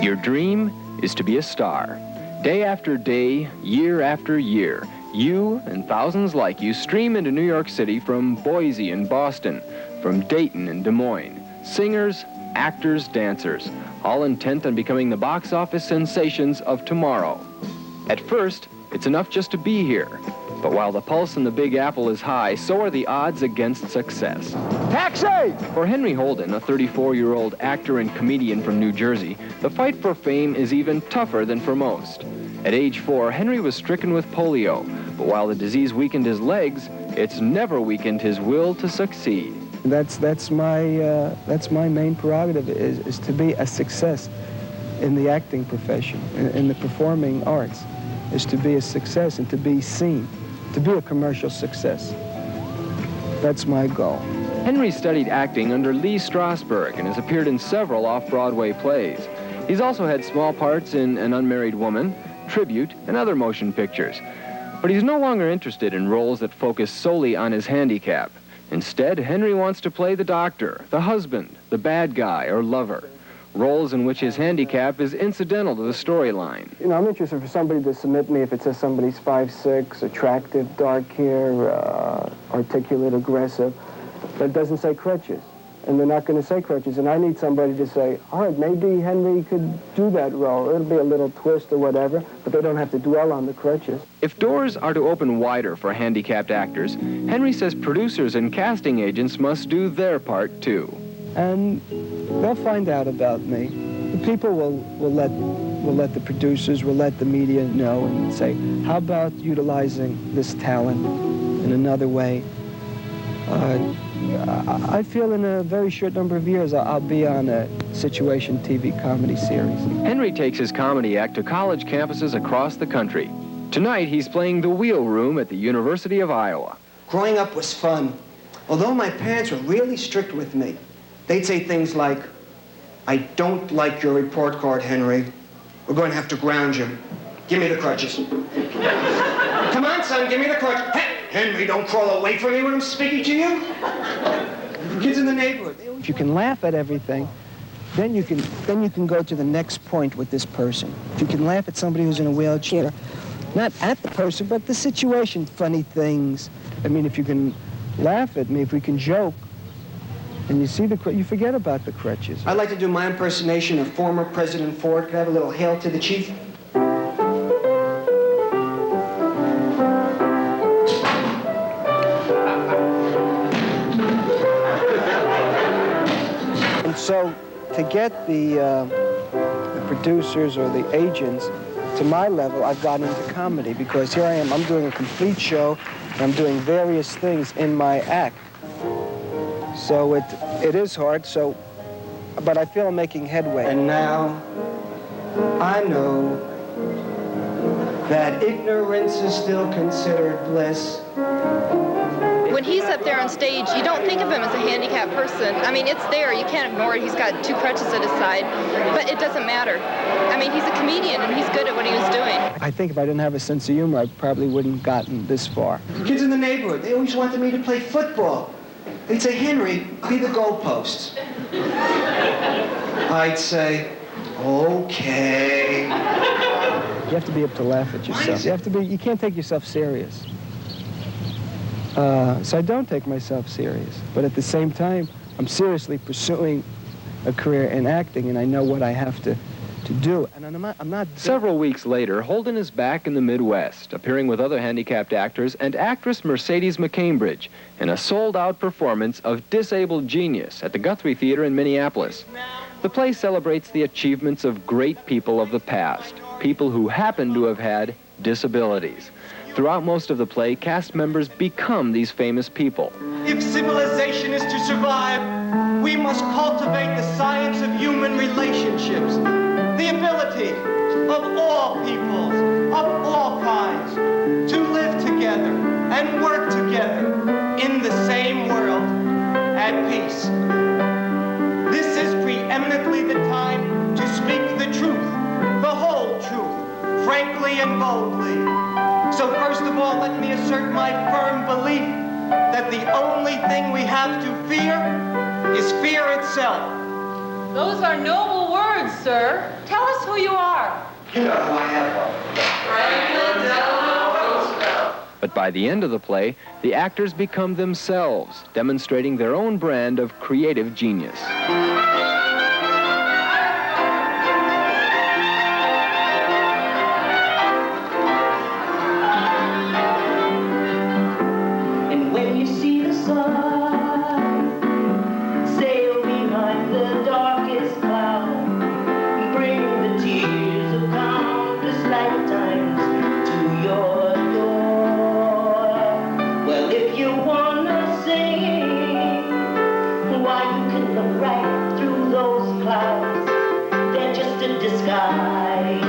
Your dream is to be a star. Day after day, year after year, you and thousands like you stream into New York City from Boise and Boston, from Dayton and Des Moines. Singers, actors, dancers, all intent on becoming the box office sensations of tomorrow. At first, it's enough just to be here. But while the pulse in the Big Apple is high, so are the odds against success. Taxi! For Henry Holden, a 34-year-old actor and comedian from New Jersey, the fight for fame is even tougher than for most. At age 4, Henry was stricken with polio, but while the disease weakened his legs, it's never weakened his will to succeed. That's my main prerogative, is to be a success in the acting profession, in the performing arts, is to be a success and to be seen, to be a commercial success. That's my goal. Henry studied acting under Lee Strasberg and has appeared in several off-Broadway plays. He's also had small parts in An Unmarried Woman, Tribute, and other motion pictures. But he's no longer interested in roles that focus solely on his handicap. Instead, Henry wants to play the doctor, the husband, the bad guy, or lover. Roles in which his handicap is incidental to the storyline. You know, I'm interested for somebody to submit me if it says somebody's 5'6", attractive, dark hair, articulate, aggressive, but it doesn't say crutches. And they're not going to say crutches. And I need somebody to say, all right, maybe Henry could do that role. It'll be a little twist or whatever, but they don't have to dwell on the crutches. If doors are to open wider for handicapped actors, Henry says producers and casting agents must do their part, too. And they'll find out about me. The people will let the producers, will let the media know and say, how about utilizing this talent in another way? I feel in a very short number of years I'll be on a situation TV comedy series. Henry takes his comedy act to college campuses across the country. Tonight he's playing the wheel room at the University of Iowa. Growing up was fun. Although my parents were really strict with me, they'd say things like, I don't like your report card, Henry. We're going to have to ground you. Give me the crutches. Come on, son, give me the crutches. Hey, Henry, don't crawl away from me when I'm speaking to you. Kids in the neighborhood. If you can laugh at everything, then you can go to the next point with this person. If you can laugh at somebody who's in a wheelchair, not at the person, but the situation, funny things. I mean, if you can laugh at me, if we can joke, and you see you forget about the crutches. I'd like to do my impersonation of former President Ford. Could I have a little hail to the chief? And so, to get the producers or the agents to my level, I've gotten into comedy, because here I am, I'm doing a complete show, and I'm doing various things in my act. So it is hard, but I feel I'm making headway. And now, I know that ignorance is still considered bliss. When he's up there on stage, you don't think of him as a handicapped person. I mean, it's there. You can't ignore it. He's got 2 crutches at his side, but it doesn't matter. I mean, he's a comedian, and he's good at what he was doing. I think if I didn't have a sense of humor, I probably wouldn't have gotten this far. Kids in the neighborhood, they always wanted me to play football. They'd say, Henry, be the goalposts. I'd say, okay. You have to be able to laugh at yourself. You can't take yourself serious. So I don't take myself serious. But at the same time, I'm seriously pursuing a career in acting, and I know what I have to do. And I'm not... Several weeks later, Holden is back in the Midwest, appearing with other handicapped actors and actress Mercedes McCambridge in a sold-out performance of Disabled Genius at the Guthrie Theater in Minneapolis. The play celebrates the achievements of great people of the past, people who happen to have had disabilities. Throughout most of the play, cast members become these famous people. If civilization is to survive, we must cultivate the science of human relationships, the ability of all peoples, of all kinds, to live together and work together in the same world at peace. This is preeminently the time to speak the truth, the whole truth, frankly and boldly. So first of all, let me assert my firm belief that the only thing we have to fear is fear itself. Those are noble words, sir. Tell us who you are. You know who I am. But by the end of the play, the actors become themselves, demonstrating their own brand of creative genius. And when you see the sun sail behind the darkest cloud, bring the tears of countless lifetimes to your door. Well, if you wanna sing, why, you can look right through those clouds. They're just a disguise,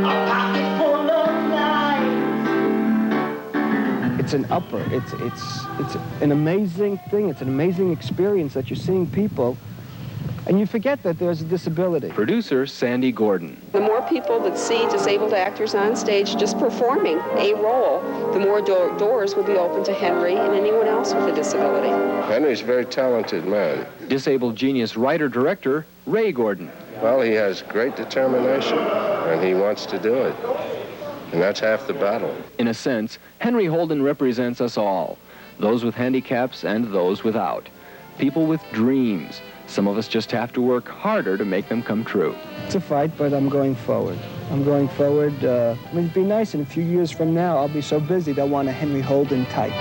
a pocket full of lies. It's an upper. It's an amazing thing. It's an amazing experience that you're seeing people, and you forget that there's a disability. Producer Sandy Gordon. The more people that see disabled actors on stage just performing a role, the more doors will be open to Henry and anyone else with a disability. Henry's a very talented man. Disabled genius writer-director Ray Gordon. Well, he has great determination, and he wants to do it. And that's half the battle. In a sense, Henry Holden represents us all, those with handicaps and those without. People with dreams. Some of us just have to work harder to make them come true. It's a fight, but I'm going forward. I'm going forward. I mean, it'd be nice in a few years from now. I'll be so busy they'll want a Henry Holden type.